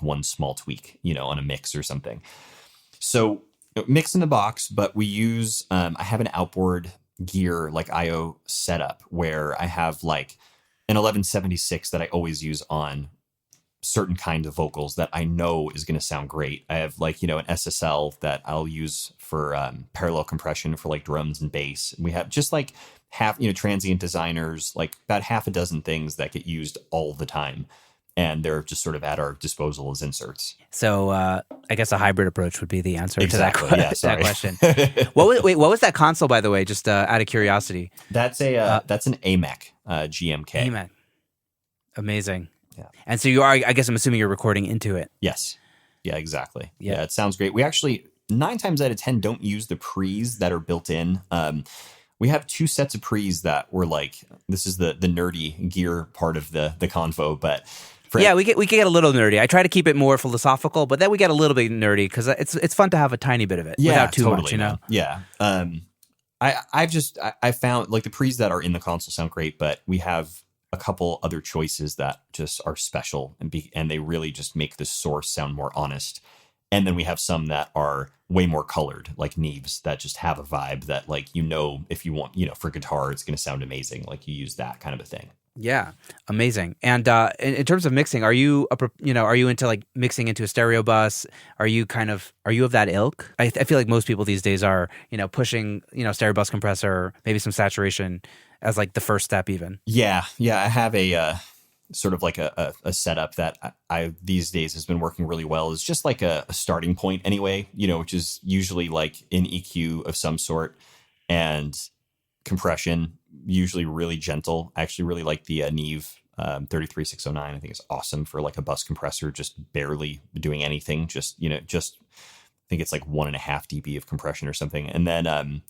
one small tweak, on a mix or something. So mix in the box, but we use, I have an outboard gear like IO setup where I have like an 1176 that I always use on certain kind of vocals that I know is going to sound great. I have like, an SSL that I'll use for parallel compression for like drums and bass. And we have just like transient designers, like about half a dozen things that get used all the time. And they're just sort of at our disposal as inserts. So I guess a hybrid approach would be the answer exactly. to that question. What was that console, by the way, just out of curiosity? That's that's an AMEC GMK. AMEC. Amazing. Yeah. And so I guess I'm assuming you're recording into it. Yes. Yeah, exactly. Yeah, it sounds great. We actually, 9 times out of 10, don't use the pre's that are built in. We have 2 sets of pre's that were like, this is the nerdy gear part of the convo, but... we get a little nerdy. I try to keep it more philosophical, but then we get a little bit nerdy because it's fun to have a tiny bit of it without too much, Yeah. I found like the pre's that are in the console sound great, but we have a couple other choices that just are special and they really just make the source sound more honest. And then we have some that are way more colored, like Neves, that just have a vibe that like, if you want, for guitar, it's going to sound amazing. Like you use that kind of a thing. Yeah, amazing. And in terms of mixing, are you into like mixing into a stereo bus? Are you of that ilk? I feel like most people these days are, pushing, stereo bus compressor, maybe some saturation as like the first step even. Yeah. I have a sort of like a setup that I these days has been working really well. It's just like a starting point anyway, which is usually like an EQ of some sort and compression, usually really gentle. I actually really like the Neve 33609. I think it's awesome for like a bus compressor, just barely doing anything. Just I think it's like 1.5 dB of compression or something. And then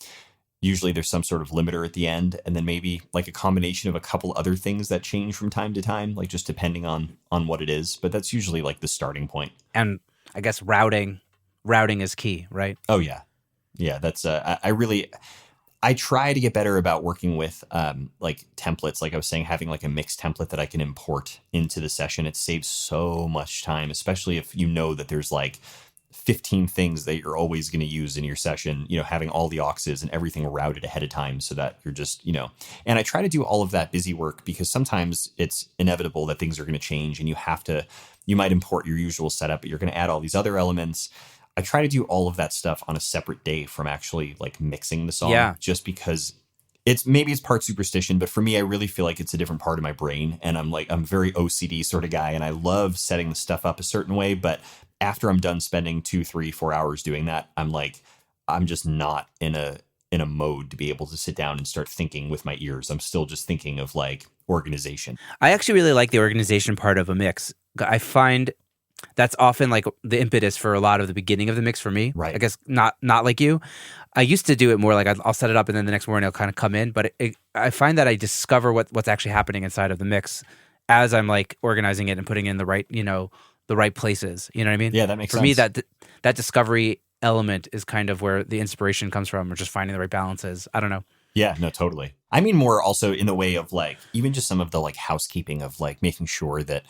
usually there's some sort of limiter at the end, and then maybe like a combination of a couple other things that change from time to time, like just depending on what it is. But that's usually like the starting point. And I guess routing is key, right? Oh yeah. That's I try to get better about working with like templates. Like I was saying, having like a mix template that I can import into the session. It saves so much time, especially if you know that there's like 15 things that you're always going to use in your session, having all the auxes and everything routed ahead of time so that you're just, and I try to do all of that busy work because sometimes it's inevitable that things are going to change and you might import your usual setup, but you're going to add all these other elements. I try to do all of that stuff on a separate day from actually like mixing the song, just because it's part superstition, but for me, I really feel like it's a different part of my brain. And I'm very OCD sort of guy, and I love setting the stuff up a certain way. But after I'm done spending 2, 3, 4 hours doing that, I'm just not in a mode to be able to sit down and start thinking with my ears. I'm still just thinking of like organization. I actually really like the organization part of a mix. I find that's often like the impetus for a lot of the beginning of the mix for me. Right. I guess not like you. I used to do it more like I'll set it up and then the next morning I'll kind of come in. But I find that I discover what's actually happening inside of the mix as I'm like organizing it and putting in the right, the right places. You know what I mean? Yeah, that makes sense. For me, that discovery element is kind of where the inspiration comes from, or just finding the right balances. I don't know. Yeah, no, totally. I mean, more also in the way of like, even just some of the like housekeeping of like making sure that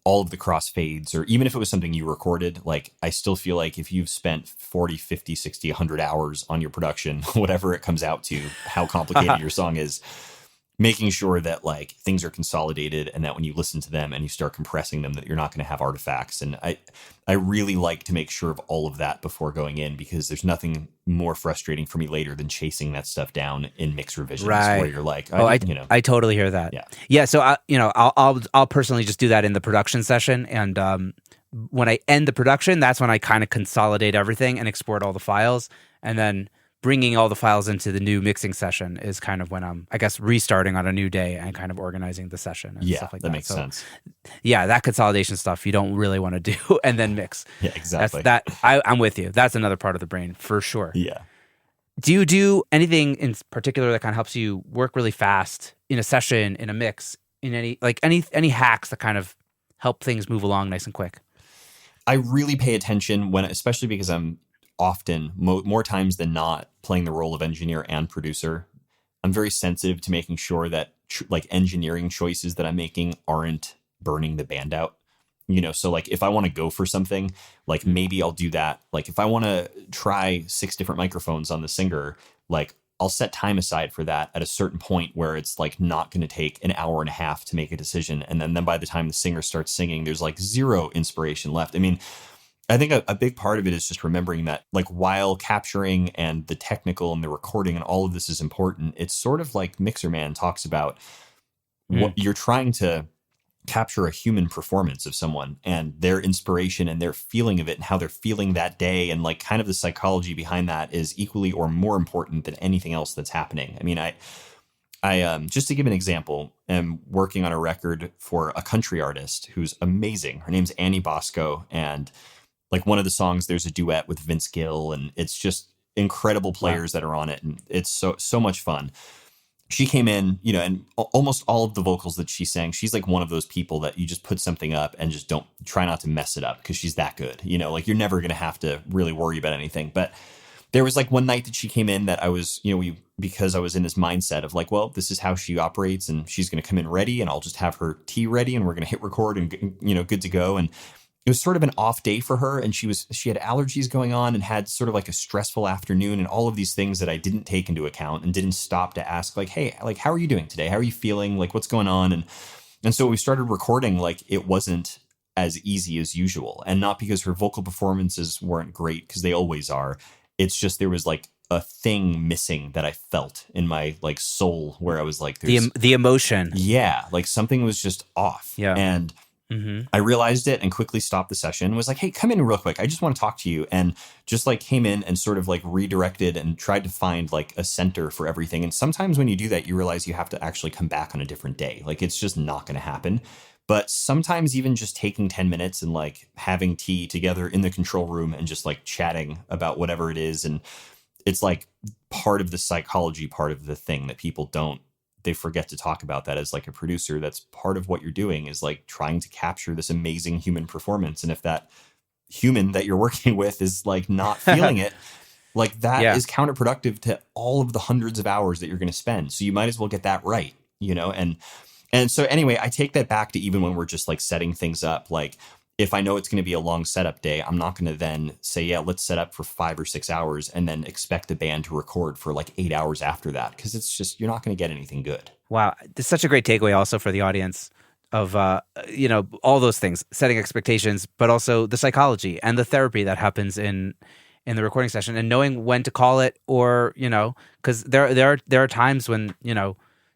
all of the crossfades, or even if it was something you recorded, like I still feel like if you've spent 40, 50, 60, 100 hours on your production, whatever it comes out to, how complicated your song is, making sure that like things are consolidated and that when you listen to them and you start compressing them, that you're not going to have artifacts. And I really like to make sure of all of that before going in, because there's nothing more frustrating for me later than chasing that stuff down in mix revisions, right, where you're like, I totally hear that. Yeah. So I'll personally just do that in the production session. And when I end the production, that's when I kind of consolidate everything and export all the files, and then bringing all the files into the new mixing session is kind of when I'm, I guess, restarting on a new day and kind of organizing the session and stuff like that. That makes sense. Yeah, that consolidation stuff you don't really want to do and then mix. Yeah, exactly. I'm with you. That's another part of the brain for sure. Yeah. Do you do anything in particular that kind of helps you work really fast in a session, in a mix, in any hacks that kind of help things move along nice and quick? I really pay attention especially because I'm often, more times than not, playing the role of engineer and producer. I'm very sensitive to making sure that like engineering choices that I'm making aren't burning the band out. So like if I want to go for something, like maybe I'll do that. Like if I want to try 6 different microphones on the singer, like I'll set time aside for that at a certain point where it's like not going to take an hour and a half to make a decision. And then by the time the singer starts singing, there's like zero inspiration left. I mean, I think a big part of it is just remembering that, like, while capturing and the technical and the recording and all of this is important, it's sort of like Mixerman talks about what you're trying to capture a human performance of someone and their inspiration and their feeling of it and how they're feeling that day. And like kind of the psychology behind that is equally or more important than anything else that's happening. I mean, I just to give an example, am working on a record for a country artist who's amazing. Her name's Annie Bosco. And like one of the songs, there's a duet with Vince Gill, and it's just incredible players that are on it. And it's so much fun. She came in, and almost all of the vocals that she sang, she's like one of those people that you just put something up and just don't try not to mess it up because she's that good. Like you're never going to have to really worry about anything. But there was like one night that she came in that I was, because I was in this mindset of like, well, this is how she operates and she's going to come in ready and I'll just have her tea ready and we're going to hit record and, good to go. And it was sort of an off day for her, and she had allergies going on and had sort of like a stressful afternoon and all of these things that I didn't take into account and didn't stop to ask like, hey, like, how are you doing today? How are you feeling? Like, what's going on? And so we started recording, like it wasn't as easy as usual, and not because her vocal performances weren't great, because they always are. It's just there was like a thing missing that I felt in my like soul where I was like, the emotion. Yeah. Like something was just off. Yeah. And I realized it and quickly stopped the session, was like, hey, come in real quick. I just want to talk to you. And just like came in and sort of like redirected and tried to find like a center for everything. And sometimes when you do that, you realize you have to actually come back on a different day. Like it's just not going to happen. But sometimes even just taking 10 minutes and like having tea together in the control room and just like chatting about whatever it is. And it's like part of the psychology, part of the thing that people they forget to talk about that as like a producer. That's part of what you're doing, is like trying to capture this amazing human performance. And if that human that you're working with is like not feeling it, like that is counterproductive to all of the hundreds of hours that you're going to spend. So you might as well get that right, And so anyway, I take that back to even when we're just like setting things up. Like if I know it's going to be a long setup day, I'm not going to then say, yeah, let's set up for 5 or 6 hours and then expect the band to record for like 8 hours after that. Because it's just, you're not going to get anything good. Wow. It's such a great takeaway also for the audience of, all those things, setting expectations, but also the psychology and the therapy that happens in the recording session, and knowing when to call it, or, because there are times when,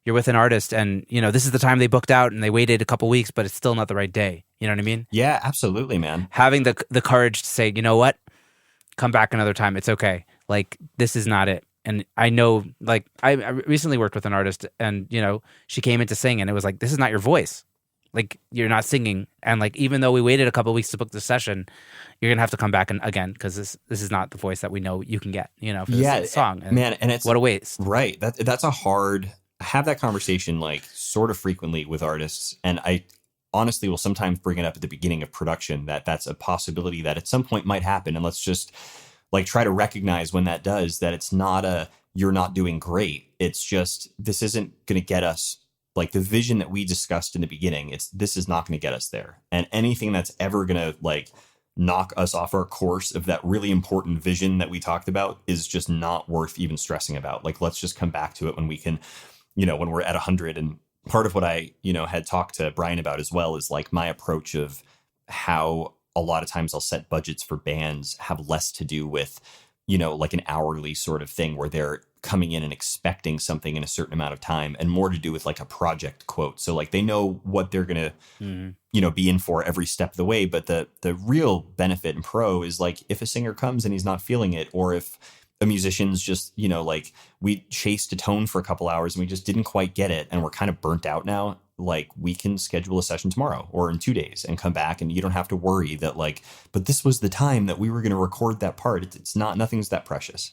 you're with an artist and, this is the time they booked out and they waited a couple weeks, but it's still not the right day. You know what I mean? Yeah, absolutely, man. Having the courage to say, you know what, come back another time. It's okay. Like, this is not it. And I know, like, I recently worked with an artist and, she came in to sing and it was like, this is not your voice. Like, you're not singing. And like, even though we waited a couple of weeks to book the session, you're going to have to come back again, because this is not the voice that we know you can get, for this song. And man, and it's what a waste. Right. That's a hard... I have that conversation like sort of frequently with artists, and I honestly will sometimes bring it up at the beginning of production that that's a possibility that at some point might happen. And let's just like try to recognize when that does, that it's not you're not doing great. It's just, this isn't going to get us like the vision that we discussed in the beginning. This is not going to get us there. And anything that's ever going to like knock us off our course of that really important vision that we talked about is just not worth even stressing about. Like, let's just come back to it when we can, when we're at 100. And part of what I, had talked to Brian about as well is like my approach of how a lot of times I'll set budgets for bands have less to do with, like an hourly sort of thing where they're coming in and expecting something in a certain amount of time, and more to do with like a project quote. So like they know what they're going to, be in for every step of the way. But the real benefit and pro is like if a singer comes and he's not feeling it, or if a musician's just, like we chased a tone for a couple hours and we just didn't quite get it and we're kind of burnt out now, like we can schedule a session tomorrow or in 2 days and come back, and you don't have to worry that like, but this was the time that we were going to record that part. It's nothing's that precious,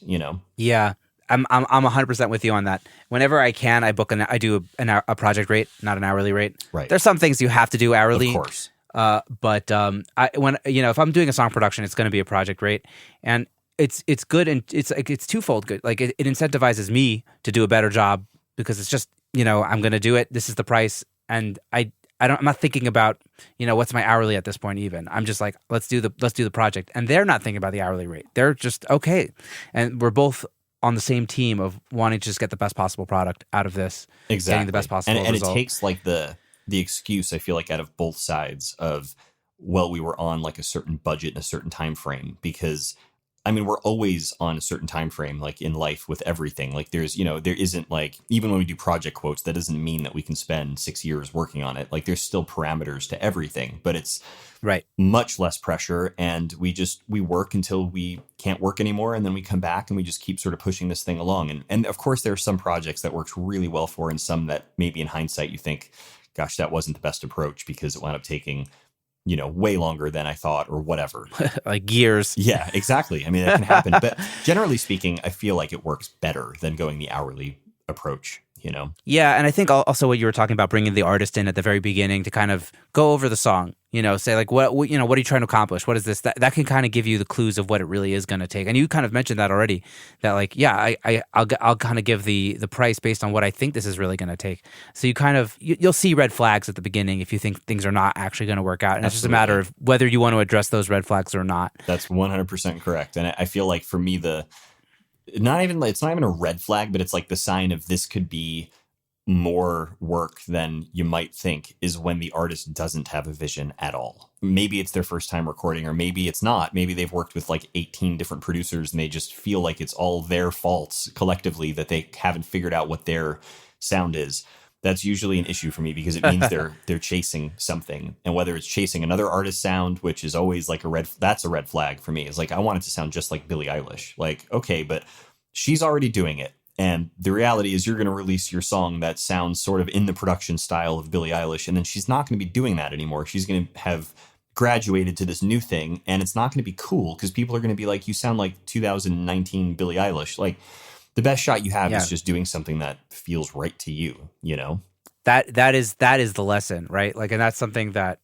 Yeah. I'm 100% with you on that. Whenever I can, I do a project rate, not an hourly rate. Right. There's some things you have to do hourly. Of course. But if I'm doing a song production, it's going to be a project rate, and it's good, and it's twofold good. Like it incentivizes me to do a better job, because it's just, I'm going to do it. This is the price, and I'm not thinking about, what's my hourly at this point even. I'm just like, let's do the project. And they're not thinking about the hourly rate. They're just okay. And we're both on the same team of wanting to just get the best possible product out of this, getting the best possible and result. it takes like the excuse, I feel like, out of both sides of, well, we were on like a certain budget and a certain time frame, because I mean, we're always on a certain time frame, like in life with everything. Like there's, there isn't like, even when we do project quotes, that doesn't mean that we can spend 6 years working on it. Like there's still parameters to everything, but it's right, much less pressure. And we work until we can't work anymore. And then we come back and we just keep sort of pushing this thing along. And of course, there are some projects that works really well for, and some that maybe in hindsight you think, gosh, that wasn't the best approach because it wound up taking way longer than I thought or whatever. like years. Yeah, exactly. I mean, that can happen. But generally speaking, I feel like it works better than going the hourly approach, Yeah, and I think also what you were talking about, bringing the artist in at the very beginning to kind of go over the song, say like, what are you trying to accomplish? What is this? That can kind of give you the clues of what it really is going to take. And you kind of mentioned that already, that like, yeah, I'll kind of give the price based on what I think this is really going to take. So you kind of, you'll see red flags at the beginning if you think things are not actually going to work out. And Absolutely. It's just a matter of whether you want to address those red flags or not. That's 100% correct. And I feel like for me, it's not even a red flag, but it's like the sign of this could be more work than you might think, is when the artist doesn't have a vision at all. Maybe it's their first time recording, or maybe it's not. Maybe they've worked with like 18 different producers and they just feel like it's all their faults collectively that they haven't figured out what their sound is. That's usually an issue for me, because it means they're chasing something. And whether it's chasing another artist's sound, which is always like that's a red flag for me. It's like, I want it to sound just like Billie Eilish. Like, okay, but she's already doing it. And the reality is you're going to release your song that sounds sort of in the production style of Billie Eilish, and then she's not going to be doing that anymore. She's going to have graduated to this new thing, and it's not going to be cool because people are going to be like, you sound like 2019 Billie Eilish. Like, the best shot you have is just doing something that feels right to you, That is the lesson, right? Like, and that's something that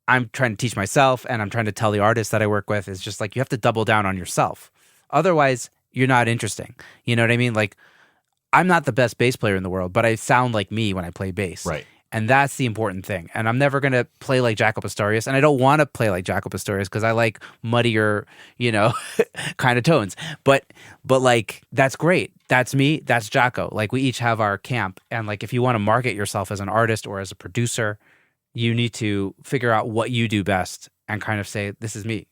I'm trying to teach myself, and I'm trying to tell the artists that I work with, is just like, you have to double down on yourself. Otherwise, you're not interesting. You know what I mean? Like, I'm not the best bass player in the world, but I sound like me when I play bass. Right. And that's the important thing. And I'm never going to play like Jaco Pastorius. And I don't want to play like Jaco Pastorius because I like muddier, kind of tones. But like, that's great. That's me. That's Jaco. Like, we each have our camp. And like, if you want to market yourself as an artist or as a producer, you need to figure out what you do best and kind of say, this is me,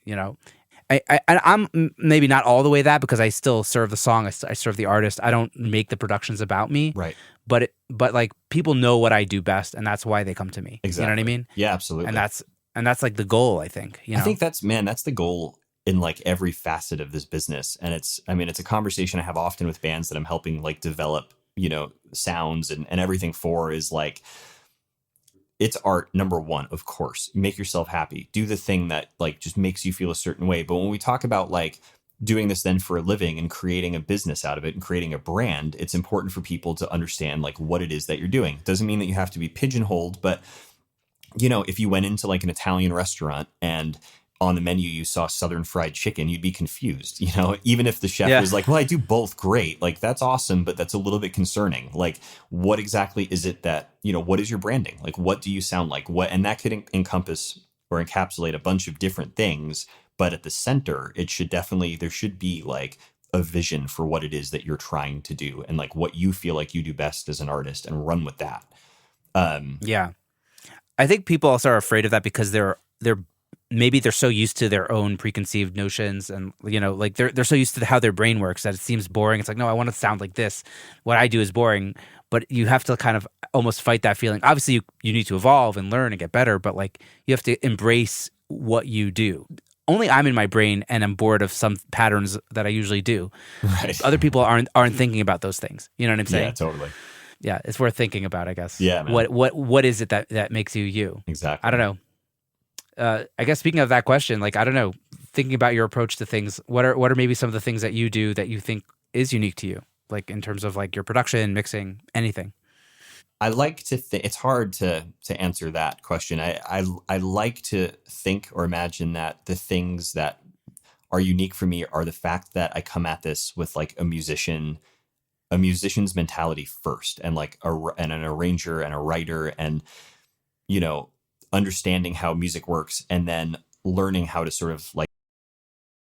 I'm maybe not all the way that, because I still serve the song. I serve the artist. I don't make the productions about me. Right. But like, people know what I do best, and that's why they come to me. Exactly. You know what I mean? Yeah, absolutely. And that's like the goal, I think. I think that's the goal in like every facet of this business. And it's a conversation I have often with bands that I'm helping like develop, sounds and everything for, is like, it's art, number one, of course. Make yourself happy. Do the thing that like just makes you feel a certain way. But when we talk about like doing this then for a living and creating a business out of it and creating a brand, it's important for people to understand like what it is that you're doing. Doesn't mean that you have to be pigeonholed, but if you went into like an Italian restaurant and on the menu you saw Southern fried chicken, you'd be confused, even if the chef was like, well, I do both great. Like, that's awesome, but that's a little bit concerning. Like, what exactly is it that, what is your branding? Like, what do you sound like? And that could encompass or encapsulate a bunch of different things. But at the center, there should be like a vision for what it is that you're trying to do and like what you feel like you do best as an artist, and run with that. Yeah. I think people also are afraid of that because maybe they're so used to their own preconceived notions, and like they're so used to how their brain works that it seems boring. It's like, no, I want to sound like this. What I do is boring. But you have to kind of almost fight that feeling. Obviously, you need to evolve and learn and get better, but like, you have to embrace what you do. Only I'm in my brain and I'm bored of some patterns that I usually do. Right. Other people aren't thinking about those things. You know what I'm saying? Yeah, totally. Yeah, it's worth thinking about, I guess. Yeah, man. What is it that makes you? Exactly. I don't know. I guess speaking of that question, like, I don't know, thinking about your approach to things, what are maybe some of the things that you do that you think is unique to you, like in terms of like your production, mixing, anything? I like to think, it's hard to answer that question. I like to think or imagine that the things that are unique for me are the fact that I come at this with like a musician's mentality first, and like an arranger and a writer, and you know, understanding how music works and then learning how to sort of like